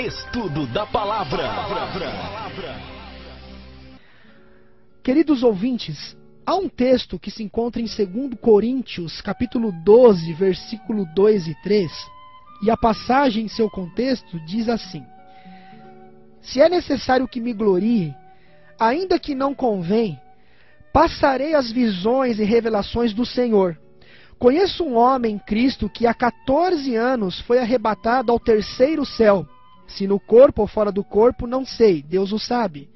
Estudo da Palavra. Queridos ouvintes, há um texto que se encontra em 2 Coríntios, capítulo 12, versículo 2 e 3, e a passagem em seu contexto diz assim: Se é necessário que me glorie, ainda que não convém, passarei as visões e revelações do Senhor. Conheço um homem em Cristo que há 14 anos foi arrebatado ao terceiro céu. Se no corpo ou fora do corpo, não sei, Deus o sabe.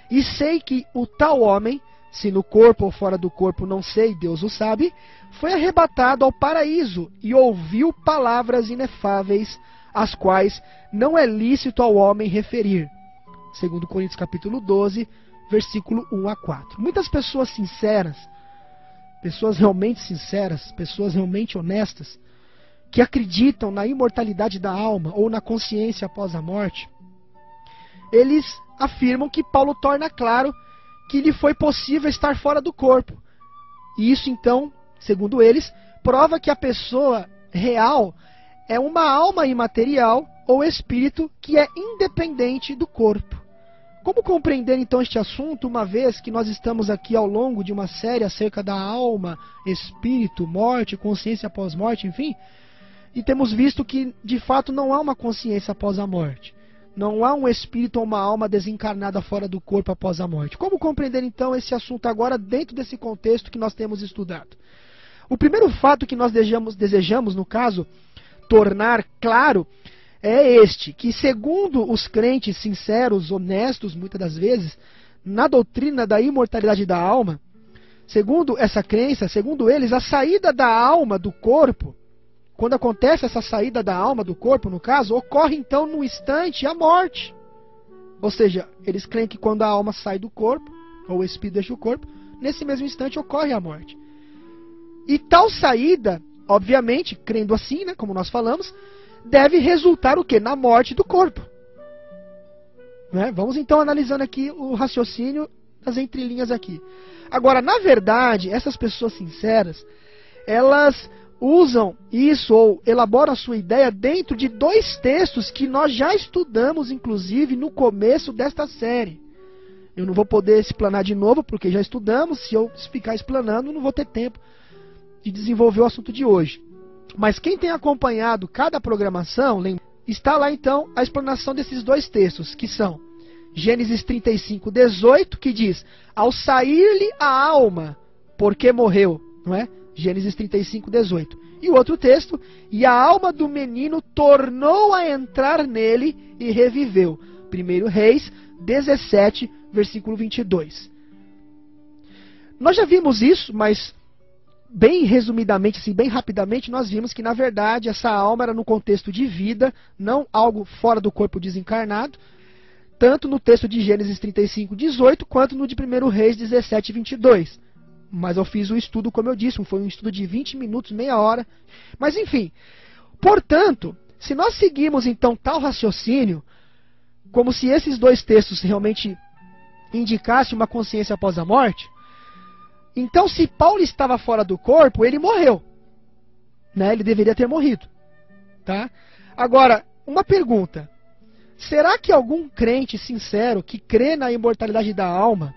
E sei que o tal homem, se no corpo ou fora do corpo, não sei, Deus o sabe, foi arrebatado ao paraíso e ouviu palavras inefáveis, as quais não é lícito ao homem referir. 2 Coríntios capítulo 12, versículo 1 a 4. Muitas pessoas sinceras, pessoas realmente sinceras, pessoas realmente honestas, que acreditam na imortalidade da alma ou na consciência após a morte, eles afirmam que Paulo torna claro que lhe foi possível estar fora do corpo. E isso então, segundo eles, prova que a pessoa real é uma alma imaterial ou espírito que é independente do corpo. Como compreender então este assunto, uma vez que nós estamos aqui ao longo de uma série acerca da alma, espírito, morte, consciência após morte, enfim, e temos visto que de fato não há uma consciência após a morte. Não há um espírito ou uma alma desencarnada fora do corpo após a morte. Como compreender então esse assunto agora dentro desse contexto que nós temos estudado? O primeiro fato que nós desejamos, no caso, tornar claro é este, que segundo os crentes sinceros, honestos, muitas das vezes, na doutrina da imortalidade da alma, segundo essa crença, segundo eles, a saída da alma do corpo, quando acontece essa saída da alma do corpo, no caso, ocorre então no instante a morte. Ou seja, eles creem que quando a alma sai do corpo, ou o espírito deixa o corpo, nesse mesmo instante ocorre a morte. E tal saída, obviamente, crendo assim, né, como nós falamos, deve resultar o quê? Na morte do corpo. Né? Vamos então analisando aqui o raciocínio das entrelinhas aqui. Agora, na verdade, essas pessoas sinceras, elas usam isso ou elaboram a sua ideia dentro de dois textos que nós já estudamos, inclusive, no começo desta série. Eu não vou poder explanar de novo, porque já estudamos. Se eu ficar explanando, não vou ter tempo de desenvolver o assunto de hoje. Mas quem tem acompanhado cada programação, está lá então a explanação desses dois textos, que são Gênesis 35, 18, que diz: ao sair-lhe a alma, porque morreu, não é? Gênesis 35, 18. E o outro texto: e a alma do menino tornou a entrar nele e reviveu. 1 Reis 17, versículo 22. Nós já vimos isso, mas bem resumidamente, assim, bem rapidamente, nós vimos que, na verdade, essa alma era no contexto de vida, não algo fora do corpo desencarnado, tanto no texto de Gênesis 35, 18, quanto no de 1 Reis 17, 22. Mas eu fiz um estudo, como eu disse, foi um estudo de 20 minutos, meia hora. Mas, enfim, portanto, se nós seguirmos, então, tal raciocínio, como se esses dois textos realmente indicassem uma consciência após a morte, então, se Paulo estava fora do corpo, ele morreu. Né? Ele deveria ter morrido. Tá? Agora, uma pergunta. Será que algum crente sincero que crê na imortalidade da alma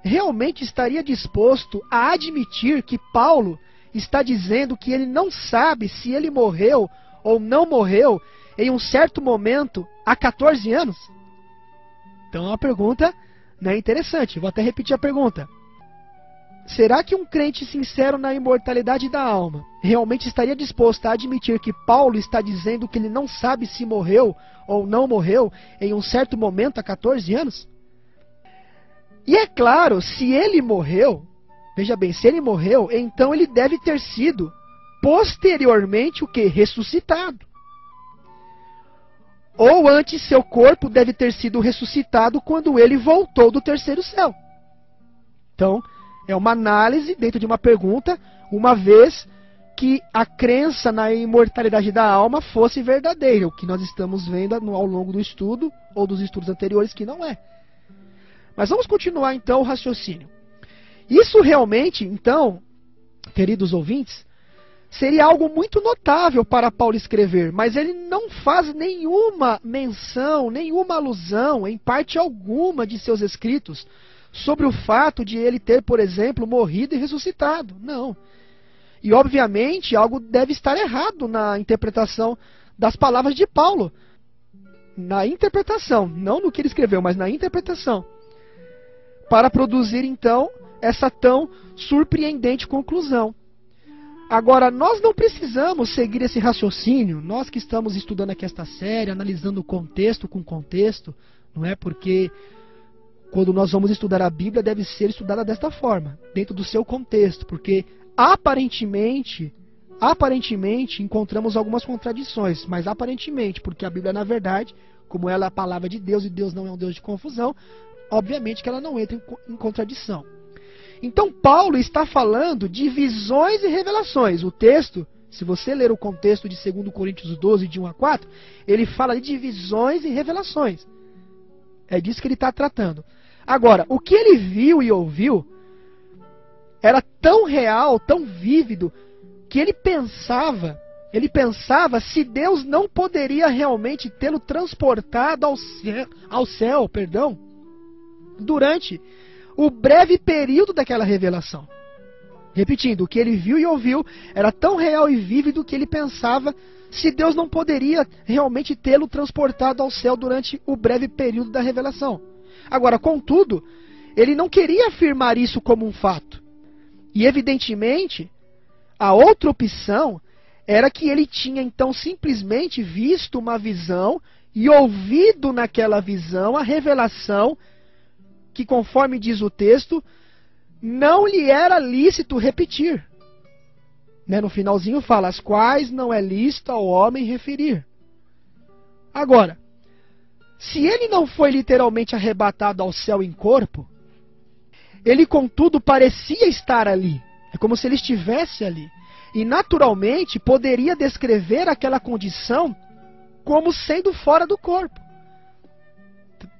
realmente estaria disposto a admitir que Paulo está dizendo que ele não sabe se ele morreu ou não morreu em um certo momento há 14 anos? Então é uma pergunta, né, interessante. Vou até repetir a pergunta. Será que um crente sincero na imortalidade da alma realmente estaria disposto a admitir que Paulo está dizendo que ele não sabe se morreu ou não morreu em um certo momento há 14 anos? E é claro, se ele morreu, veja bem, se ele morreu, então ele deve ter sido posteriormente o quê? Ressuscitado. Ou antes seu corpo deve ter sido ressuscitado quando ele voltou do terceiro céu. Então, é uma análise dentro de uma pergunta, uma vez que a crença na imortalidade da alma fosse verdadeira, o que nós estamos vendo ao longo do estudo, ou dos estudos anteriores, que não é. Mas vamos continuar então o raciocínio. Isso realmente, então, queridos ouvintes, seria algo muito notável para Paulo escrever, mas ele não faz nenhuma menção, nenhuma alusão, em parte alguma de seus escritos, sobre o fato de ele ter, por exemplo, morrido e ressuscitado. Não. E, obviamente, algo deve estar errado na interpretação das palavras de Paulo. Na interpretação, não no que ele escreveu, mas na interpretação. Para produzir, então, essa tão surpreendente conclusão. Agora, nós não precisamos seguir esse raciocínio, nós que estamos estudando aqui esta série, analisando o contexto com contexto, não é? Porque quando nós vamos estudar a Bíblia, deve ser estudada desta forma, dentro do seu contexto, porque aparentemente encontramos algumas contradições, mas aparentemente, porque a Bíblia, na verdade, como ela é a palavra de Deus e Deus não é um Deus de confusão, obviamente que ela não entra em contradição. Então Paulo está falando de visões e revelações. O texto, se você ler o contexto de 2 Coríntios 12, de 1 a 4, ele fala de visões e revelações. É disso que ele está tratando. Agora, o que ele viu e ouviu era tão real, tão vívido, que ele pensava se Deus não poderia realmente tê-lo transportado ao céu, durante o breve período daquela revelação. Repetindo, o que ele viu e ouviu era tão real e vívido que ele pensava se Deus não poderia realmente tê-lo transportado ao céu durante o breve período da revelação. Agora, contudo, ele não queria afirmar isso como um fato. E, evidentemente, a outra opção era que ele tinha, então, simplesmente visto uma visão e ouvido naquela visão a revelação que, conforme diz o texto, não lhe era lícito repetir. No finalzinho fala, as quais não é lícito ao homem referir. Agora, se ele não foi literalmente arrebatado ao céu em corpo, ele, contudo, parecia estar ali. É como se ele estivesse ali. E, naturalmente, poderia descrever aquela condição como sendo fora do corpo.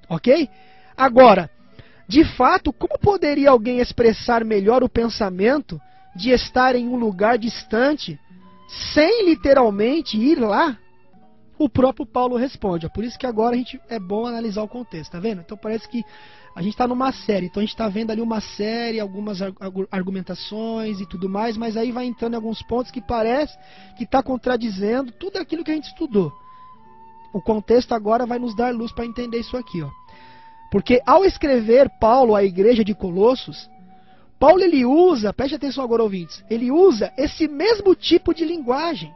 Ok? Agora, de fato, como poderia alguém expressar melhor o pensamento de estar em um lugar distante, sem literalmente ir lá? O próprio Paulo responde. Por isso que agora é bom analisar o contexto, tá vendo? Então parece que a gente está numa série, então a gente está vendo ali uma série, algumas argumentações e tudo mais, mas aí vai entrando em alguns pontos que parece que está contradizendo tudo aquilo que a gente estudou. O contexto agora vai nos dar luz para entender isso aqui, ó. Porque ao escrever Paulo à igreja de Colossos, Paulo ele usa, preste atenção agora, ouvintes, ele usa esse mesmo tipo de linguagem.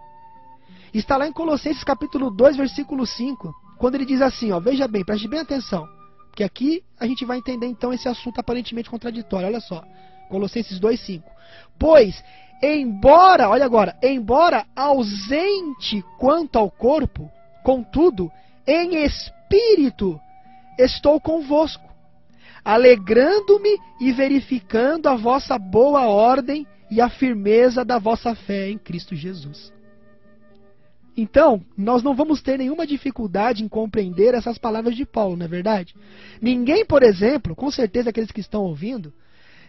Está lá em Colossenses capítulo 2, versículo 5, quando ele diz assim, ó, veja bem, preste bem atenção, porque aqui a gente vai entender então esse assunto aparentemente contraditório, olha só, Colossenses 2, 5. Pois, embora, olha agora, embora ausente quanto ao corpo, contudo, em espírito, estou convosco, alegrando-me e verificando a vossa boa ordem e a firmeza da vossa fé em Cristo Jesus. Então, nós não vamos ter nenhuma dificuldade em compreender essas palavras de Paulo, não é verdade? Ninguém, por exemplo, com certeza aqueles que estão ouvindo,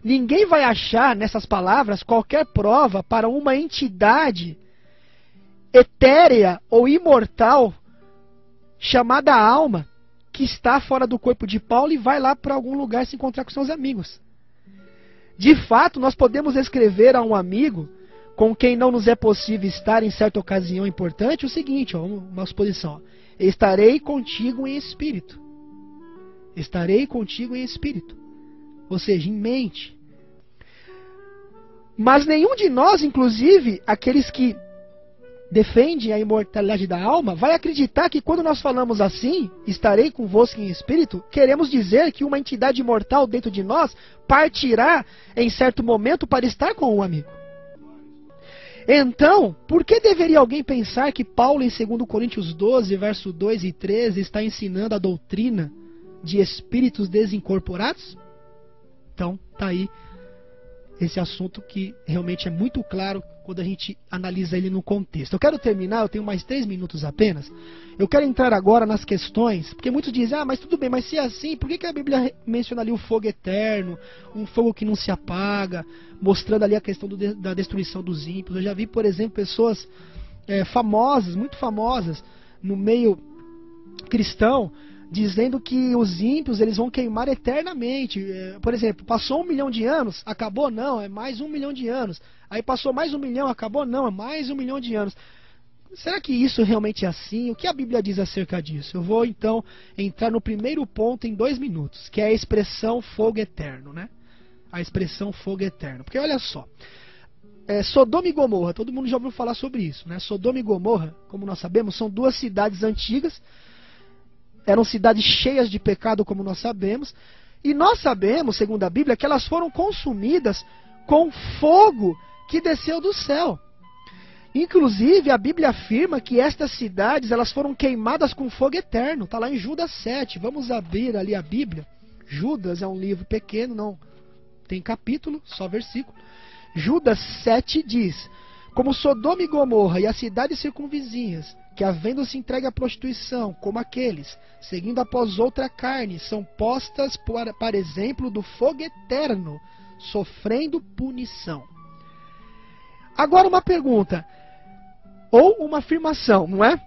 ninguém vai achar nessas palavras qualquer prova para uma entidade etérea ou imortal chamada alma, que está fora do corpo de Paulo e vai lá para algum lugar se encontrar com seus amigos. De fato, nós podemos escrever a um amigo com quem não nos é possível estar em certa ocasião importante o seguinte, ó, uma suposição, ó, estarei contigo em espírito. Estarei contigo em espírito. Ou seja, em mente. Mas nenhum de nós, inclusive aqueles que defendem a imortalidade da alma, vai acreditar que quando nós falamos assim, estarei convosco em espírito, queremos dizer que uma entidade imortal dentro de nós partirá em certo momento para estar com um amigo. Então, por que deveria alguém pensar que Paulo em 2 Coríntios 12, verso 2 e 13, está ensinando a doutrina de espíritos desincorporados? Então, está aí esse assunto que realmente é muito claro quando a gente analisa ele no contexto. Eu quero terminar, eu tenho mais 3 minutos apenas. Eu quero entrar agora nas questões, porque muitos dizem, mas tudo bem, mas se é assim, por que a Bíblia menciona ali o fogo eterno, um fogo que não se apaga, mostrando ali a questão da destruição dos ímpios? Eu já vi, por exemplo, pessoas famosas, muito famosas, no meio cristão, dizendo que os ímpios eles vão queimar eternamente. Por exemplo, passou 1 milhão de anos, acabou? Não, é mais 1 milhão de anos. Aí passou mais 1 milhão, acabou? Não, é mais 1 milhão de anos. Será que isso realmente é assim? O que a Bíblia diz acerca disso? Eu vou então entrar no primeiro ponto em 2 minutos, que é a expressão fogo eterno, né? A expressão fogo eterno. Porque olha só, Sodoma e Gomorra, todo mundo já ouviu falar sobre isso, né? Sodoma e Gomorra, como nós sabemos, são 2 cidades antigas. Eram cidades cheias de pecado, como nós sabemos. E nós sabemos, segundo a Bíblia, que elas foram consumidas com fogo que desceu do céu. Inclusive, a Bíblia afirma que estas cidades elas foram queimadas com fogo eterno. Está lá em Judas 7. Vamos abrir ali a Bíblia. Judas é um livro pequeno, não tem capítulo, só versículo. Judas 7 diz: como Sodoma e Gomorra e as cidades circunvizinhas, que havendo-se entregue à prostituição, como aqueles, seguindo após outra carne, são postas para exemplo do fogo eterno, sofrendo punição. Agora uma pergunta, ou uma afirmação, não é?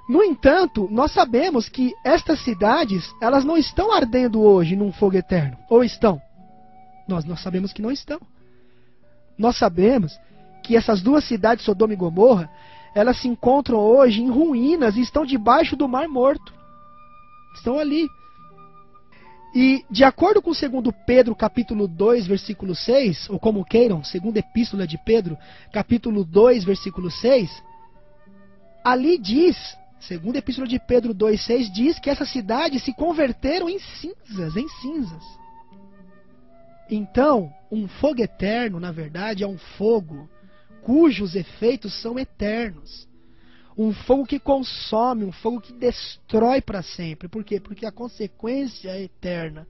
No entanto, nós sabemos que estas cidades, elas não estão ardendo hoje num fogo eterno, ou estão? Nós sabemos que não estão. Nós sabemos que essas 2 cidades, Sodoma e Gomorra, elas se encontram hoje em ruínas e estão debaixo do Mar Morto. Estão ali. E, de acordo com 2 Pedro, capítulo 2, versículo 6, ou como queiram, 2ª Epístola de Pedro, capítulo 2, versículo 6, ali diz, 2ª Epístola de Pedro 2, 6, diz que essas cidades se converteram em cinzas, Então, um fogo eterno, na verdade, é um fogo cujos efeitos são eternos. Um fogo que consome, um fogo que destrói para sempre. Por quê? Porque a consequência é eterna.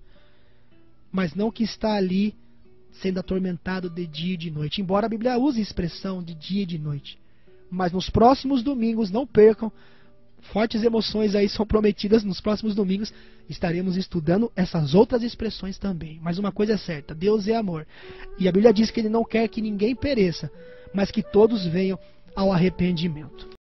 Mas não que está ali sendo atormentado de dia e de noite. Embora a Bíblia use a expressão de dia e de noite. Mas nos próximos domingos, não percam, fortes emoções aí são prometidas. Nos próximos domingos estaremos estudando essas outras expressões também. Mas uma coisa é certa, Deus é amor. E a Bíblia diz que Ele não quer que ninguém pereça, mas que todos venham ao arrependimento.